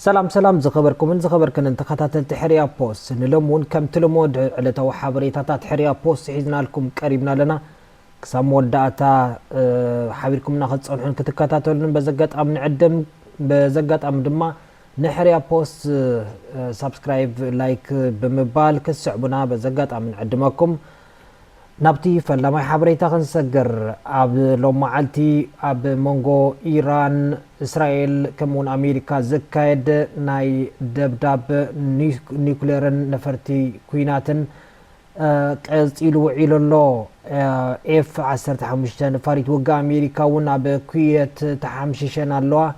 سلام سلام زخبركن انت خاتل تحريا بوست نلمون كم تلمود على تو حبريتات تحريا بوست حيزنا لكم قريبنا لنا كسام وداتا حبيركم ناخذ صنحون كتكاتاتلن بزقات ام نعدم بزقات ام دما نحريا بوست سبسكرايب لايك بمبال كسعبنا بزقات ام نعدمكم نبتي فلما حبريتا خنسجر اب لو معلتي اب مونغو ايران اسرائيل كمون امريكا زكايد ناي دبداب نيوكليرن نفرتي كويناتن قصيلو وعيلو اف 15 نفريت وغا امريكا ونا بكويت تحمششن الله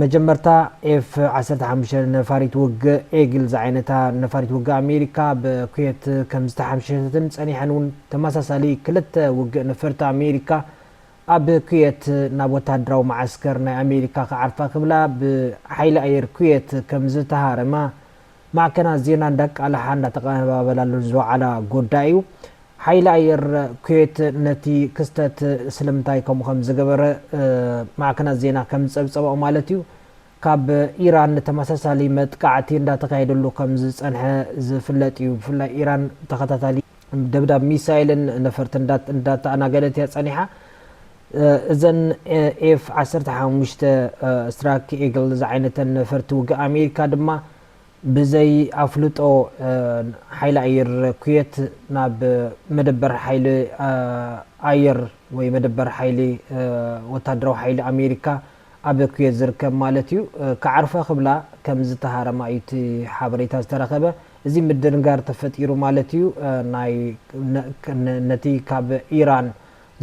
مجمرتا اف 15 نفريت وغ ايجل زعينتا نفريت وغ امريكا بكويت كم زتحمششتن صنيحنون تماساسالي كلت وغ نفرت امريكا اب كويت نابوتادراو معسكر نا امريكا كعرفا قبلا بحيل اير كويت كم زتهارما مع كنا زينا ندق على حنا تقابلالو زو على غدايو حيل اير كويت نتي كستت سلمتاي كم خمس جبر مع كنا زينا كم صبصبو مالتيو كاب ايران تماساسالي متقعتي اندا تقايدلو كم زصنح زفلطيو فلا ايران تخاتاتالي دبداب ميسايلن نفرت اندات انا قالت يا صنيحه اذن اف 15 ستراك ايجل زعينتن فرت وغ امريكا دما بزي افلطو حيل اير كويت ناب مدبر حيل اير وي مدبر حيل وتادرو حيل امريكا اب كويت زركب مالتيو كعرفه قبلا كم زتهارما ايت حبريتا استرخبه زي مدرنغار تفطيرو مالتيو ناي نتي كاب ايران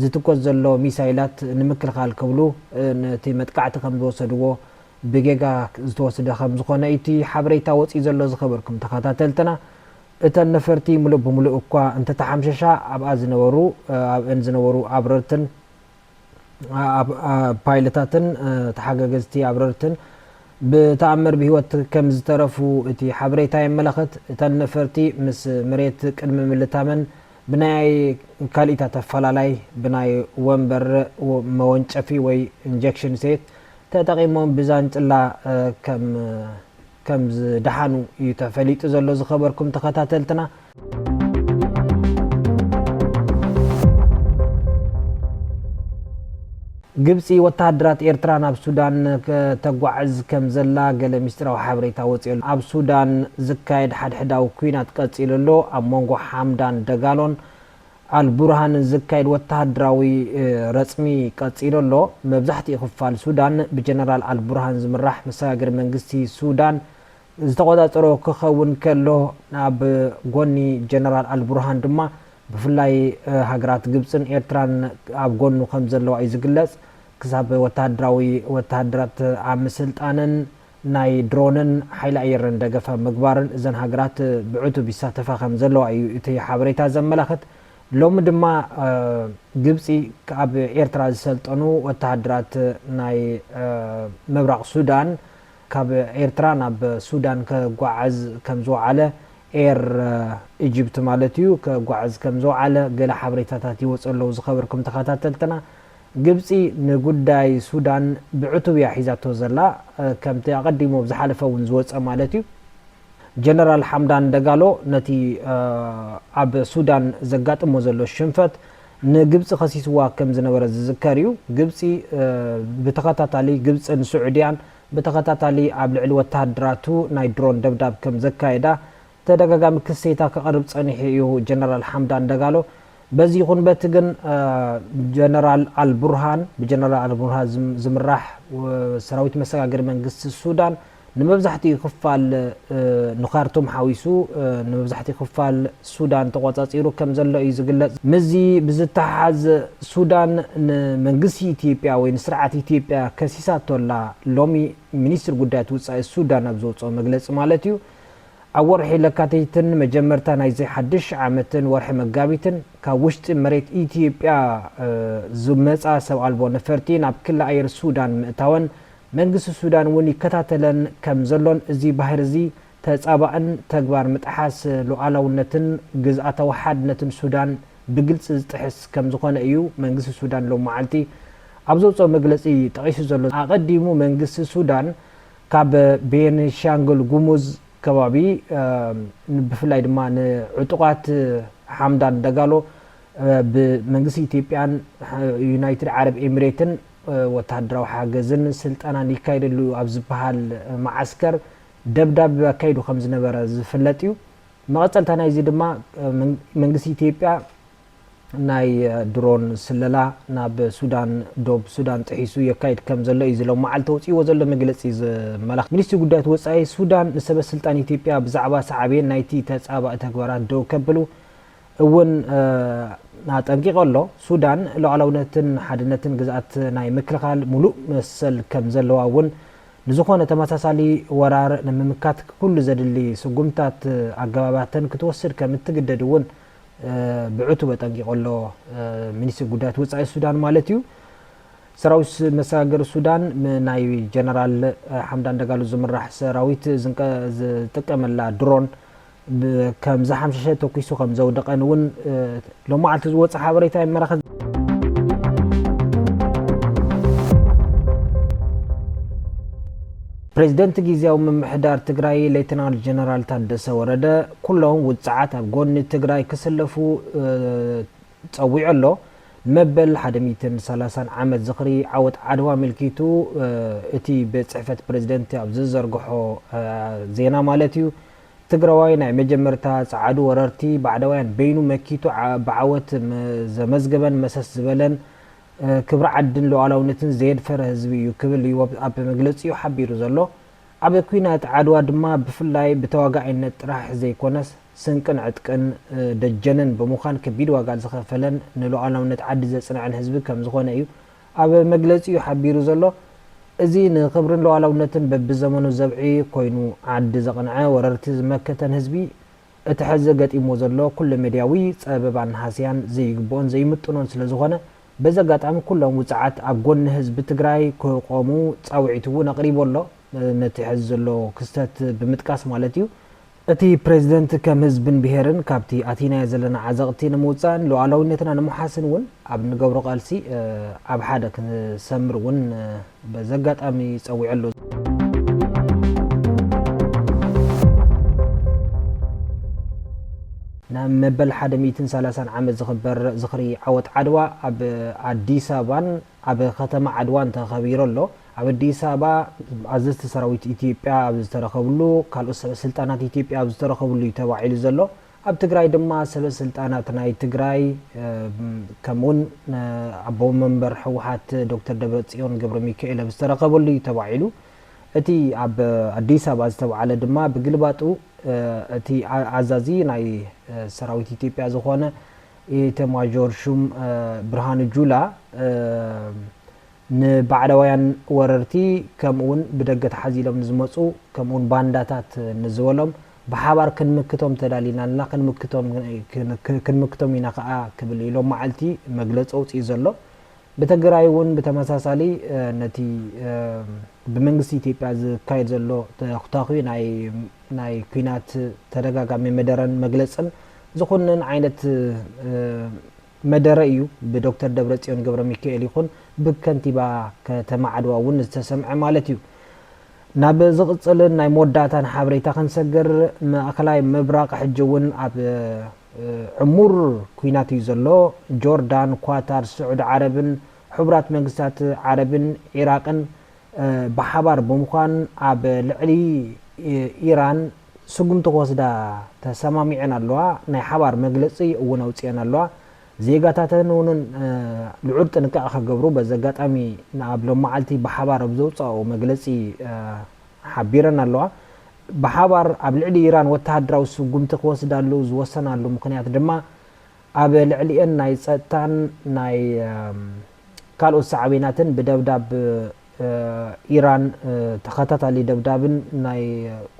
زتكوز زلو ميسايلات نمكلخال كبلو نتي متقعت كم زوسدو بجيجا زتوسد خم زخونه ايتي حبريتا وصي زلو زخبركم تخاتاتلتنا اتن نفرتي ملو بملو اكو انت تحمششا اب ازنورو اب انزنورو ابررتن بايلوتاتن تحققزتي ابررتن بتعمر بهوت كم زترفو اتي حبريتا يملخت اتن نفرتي مس مريت قدم ملتامن بناي كاليتا تفلالاي بناي ومبر مونچفي وي انجكشن سيت تتقيمون بزانطلا كم دحانو يتفليط زلو زخبركم تخاتاتلتنا ግብፂ ወታደራት ኤርትራ ናብ ሱዳን ተጓዓዝ ከም ዘላ ገለ ሚስጥራዊ ሓበሬታ ወፂሉ ኣብ ሱዳን ዝካየድ ሓድሕዳዊ ኩናት ቀፂሉሎ ኣብ መንጎ ሓምዳን ደጋሎን አልቡርሃን ዝካየድ ወታደራዊ ረጽሚ ቀፂሉሎ መብዛሕትኡ ክፋል ሱዳን ብጀነራል አልቡርሃን ዝምራሕ መሰጋገሪ መንግስቲ ሱዳን ዝተቆጣጠሮ ክኸውን ከሎ ናብ ጎኒ ጀነራል አልቡርሃን ድማ بفلاي هاجرات جبسن إيرتران أبغون خم زلوا إزجلس كسب وتهدرات عم سلطانن ناي درونن حيل أيرن دقفة مقبارن إذن هاجرات بعتو بيساتفا خم زلوا يتي حبريتا زملخت لوم دما جبسي كاب إيرترا سلطانو وتهدرات ناي مبرق سودان كاب إيرتران أب سودان كجوعز كم زو على اير ايجيبت مالتيو كغعز كمزو على قال حبريتات يوصلوا زخبركم تخاتاتلتنا جبسي نغداي سودان بعتو يا حيزاتو زلا كم تقدموا بزحلفه ونزوص مالتيو جنرال حمدان دغالو نتي اب سودان زغاطمو زلو شنفت نجبس خسيسوا كم زنبر زذكريو جبسي بتخاتاتالي جبسن سعوديان بتخاتاتالي اب لعل وتهدراتو ناي درون دبداب كم زكايدا تدغغام كسيتا كقرب صنيحيو جنرال حمدان دغالو بزي يكون بتجن جنرال البرهان بجنرال البرهان زمراح وسراويت مساغر منغست السودان نمبزحتي خفال نخارتم حاويسو نمبزحتي خفال السودان تقواصيرو كم زلو يزغلص مزي بزتحاز السودان منغست اثيوبيا وين سرعه اثيوبيا كسيساتولا لومي منيستر غدات وصاي السودان ابزوصو مغلص مالتيو أورح لكاتيتن مجمرتا نايزي حدش عامتن ورح مقابيتن كوشت مريت إثيوبيا زمزا سو ألبو نفرتين عب كل أير السودان مئتاون منقس السودان وني كتاتلن كمزلون زي بحر زي تسابقن تقبار متحاس لعالونتن جزءات وحاد نتن السودان بقلت تحس كمزقون أيو منقس السودان لو معالتي ኣብዞጾ መግለጺ ጠቂሱ ዘሎ ኣቀዲሙ መንግስቲ ሱዳን ካብ ቤንሻንጉል ጉሙዝ ከባቢ ብፍላይ ድማ ንዕጡቃት ሓምዳን ደጋሎ ብመንግስቲ ኢትዮጵያን ዩናይትድ ዓረብ ኤሚሬትን ወታደራዊ ሓገዝን ስልጠናን ይካይደሉ ኣብ ዝበሃል ማዓስከር ደብዳቤ ኣካይዱ ከም ዝነበረ ዝፍለጥ እዩ መቐፀልታ ናይዚ ድማ መንግስቲ ኢትዮጵያ ናይ ድሮን ስለላ ናብ ሱዳን ዶብ ሱዳን ጥሒሱ የካይድ ከም ዘሎ እዩ ዝለው መዓልቲ ወፂዎ ዘሎ መግለፂ ዝመላኽ ሚኒስትሪ ጉዳያት ወፃኢ ሱዳን ንሰበ ስልጣን ኢትዮጵያ ብዛዕባ ሳዕቤን ናይቲ ተጻባእ ተግባራት ደው ከብሉ እውን ናጠንቂቆ ኣሎ ሱዳን ሉዓላውነትን ሓድነትን ግዛኣት ናይ ምክልኻል ሙሉእ መሰል ከም ዘለዋ እውን ንዝኾነ ተመሳሳሊ ወራር ንምምካት ኩሉ ዘድሊ ስጉምታት ኣገባባትን ክትወስድ ከም እትግደድ እውን ብዕቱ በጠንቂቆ ኣሎ ሚኒስትሪ ጉዳያት ወፃኢ ሱዳን ማለት እዩ ሰራዊት መሰጋገር ሱዳን ናይ ጀነራል ሓምዳን ደጋሎ ዝምራሕ ሰራዊት ዝጥቀመላ ድሮን ከም ዝሓምሸሸ ተኪሱ ከም ዘውደቀን እውን ሎማዓልቲ ዝወፅእ ሓበሬታ ይመላኸት ፕሬዝደንት ጊዜያዊ ምምሕዳር ትግራይ ሌተናንት ጀነራል ታደሰ ወረደ ኩሎም ውፅዓት ኣብ ጎኒ ትግራይ ክስለፉ ፀዊዑ ኣሎ መበል 130 ዓመት ዝኽሪ ዓወት ዓድዋ ምልኪቱ እቲ ብጽሕፈት ፕሬዝደንት ኣብ ዝዘርግሖ ዜና ማለት እዩ ትግራዋይ ናይ መጀመርታ ጻዓዱ ወረርቲ ባዕዳውያን በይኑ መኪቱ ብዓወት ዘመዝገበን መሰስ ዝበለን ክብሪ ዓድን ሉዓላውነትን ዘየድፈረ ህዝቢ እዩ ክብል እዩ ኣብ መግለጺኡ ሓቢሩ ዘሎ ኣብ ኩናት ዓድዋ ድማ ብፍላይ ብተዋጋዒነት ጥራሕ ዘይኮነስ ስንቅን ዕጥቅን ደጀንን ብምዃን ከቢድ ዋጋ ዝኸፈለን ንሉዓላውነት ዓዲ ዘጽንዕን ህዝቢ ከም ዝኾነ እዩ ኣብ መግለጺኡ ሓቢሩ ዘሎ እዚ ንክብርን ሉዓላውነትን በብዘመኑ ዘብዒ ኮይኑ ዓዲ ዘቕንዐ ወረርቲ ዝመከተን ህዝቢ እቲ ሕዚ ገጢሞ ዘሎ ኩሉ ሚድያዊ ፀበባን ሃስያን ዘይግብኦን ዘይምጥኖን ስለ ዝኾነ በዚ ኣጋጣሚ ኩሎም ውፅዓት ኣብ ጎኒ ህዝቢ ትግራይ ክቆሙ ፃውዒቱ እውን ኣቕሪቡ ኣሎ ነቲ ሕዚ ዘሎ ክስተት ብምጥቃስ ማለት እዩ እቲ ፕሬዝደንት ከም ህዝብን ብሄርን ካብቲ ኣቲናዮ ዘለና ዓዘቕቲ ንምውፃእን ሉዓላውነትና ንምሓስን እውን ኣብ ንገብሮ ቃልሲ ኣብ ሓደ ክንሰምር እውን በዚ ኣጋጣሚ ፀዊዑ ኣሎ መበል 130 ዓመት ዝኽበር ዝኽሪ ዓወት ዓድዋ ኣብ ኣዲስ አበባን ኣብ ከተማ ዓድዋን ተኸቢሩ ኣሎ ኣብ ኣዲስ አበባ ኣዘዝቲ ሰራዊት ኢትዮጵያ ኣብ ዝተረኸብሉ ካልኦት ሰበ ስልጣናት ኢትዮጵያ ኣብ ዝተረኸብሉ ተባዒሉ ዘሎ ኣብ ትግራይ ድማ ሰበ ስልጣናት ናይ ትግራይ ከምኡን ኣቦ መንበር ሕወሓት ዶክተር ደብረጽዮን ገብረ ሚካኤል ኣብ ዝተረኸብሉ ተባዒሉ እቲ ኣብ ኣዲስ አበባ ዝተባዓለ ድማ ብግልባጡ እቲ ኣዛዚ ናይ ሰራዊት ኢትዮጵያ ዝኾነ ኢታማዦር ሹም ብርሃኑ ጁላ ንባዕዳውያን ወረርቲ ከምኡውን ብደገ ተሓዚሎም ንዝመፁ ከምኡውን ባንዳታት ንዝበሎም ብሓባር ክንምክቶም ተዳሊና ኣለና ክንምክቶም ኢና ከዓ ክብል ኢሎም መዓልቲ መግለፂ ኣውፅኡ ዘሎ በትግራይ እውን ብተመሳሳሊ ነቲ ብመንግስቲ ኢትዮጵያ ዝካየድ ዘሎ ተኽታኺ ናይ ኩናት ተደጋጋሚ መደረን መግለፅን ዝኾነን ዓይነት መደረ እዩ ብዶክተር ደብረጽዮን ገብረ ሚካኤል ይኹን ብከንቲባ ከተማ ዓድዋ እውን ዝተሰምዐ ማለት እዩ ናብ ዝቕፅልን ናይ መወዳእታን ሓበሬታ ክንሰግር ማእከላይ ምብራቕ ሕጂ እውን ኣብ ዕሙር ኩናት እዩ ዘሎ ጆርዳን ኳታር ስዑድ ዓረብን ሕቡራት መንግስታት ዓረብን ኢራቅን ብሓባር ብምዃን ኣብ ልዕሊ ኢራን ስጉምቲ ክወስዳ ተሰማሚዐን ኣለዋ ናይ ሓባር መግለፂ እውን ኣውፅአን ኣለዋ ዜጋታተን እውን ልዑል ጥንቃቐ ከገብሩ በዚ ኣጋጣሚ ኣብ ሎም መዓልቲ ብሓባር ኣብ ዘውፅኦ መግለፂ ሓቢረን ኣለዋ ብሓባር ኣብ ልዕሊ ኢራን ወተሃደራዊ ስጉምቲ ክወስዳሉ ዝወሰናሉ ምክንያት ድማ ኣብ ልዕሊአን ናይ ፀጥታን ናይ ካልኦት ሳዕቤናትን ብደብዳብ ኢራን ተኸታታሊ ደብዳብን ናይ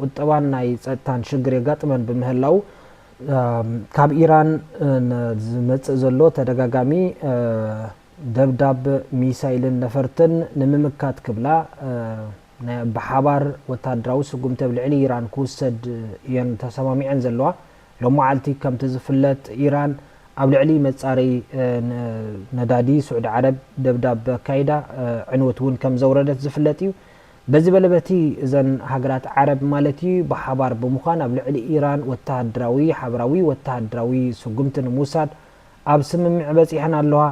ቁጠባን ናይ ፀጥታን ሽግር የጋጥመን ብምህላው ካብ ኢራን ዝመፅእ ዘሎ ተደጋጋሚ ደብዳብ ሚሳይልን ነፈርትን ንምምካት ክብላ ብሓባር ወታደራዊ ስጉምቲ ኣብ ልዕሊ ኢራን ክውሰድ እየን ተሰማሚዐን ዘለዋ ሎም መዓልቲ ከምቲ ዝፍለጥ ኢራን ኣብ ልዕሊ መጻሪ ነዳዲ سعود عرب دبداب كايدا عنوت ون كم زوردت ዝፍለጥ እዩ በዚ በለበቲ እዘን ሃገራት ዓረብ ማለት እዩ በሓባር በመዃን ኣብ ልዕሊ ኢራን ወታደራዊ ሓበራዊ ወታደራዊ ስጉምትን ሙሳድ ኣብ ስምምዕ በፂሐን ኣለዋ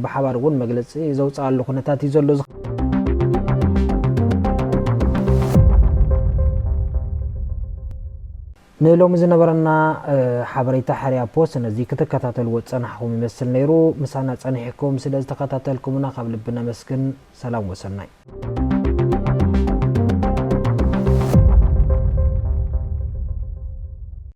በሓባር እውን መግለጺ ዘውፅኣሉ ኩነታት እዩ ዘሎ ንሎም ዝነበረና ሓበሬታ ሓርያ ፖስት ነዚ ክትከታተልዎ ፀናሕኩም ይመስል ነይሩ ምሳና ፀኒሕኩም ስለ ዝተከታተልኩምና ካብ ልብና መስግን ሰላም ወሰናይ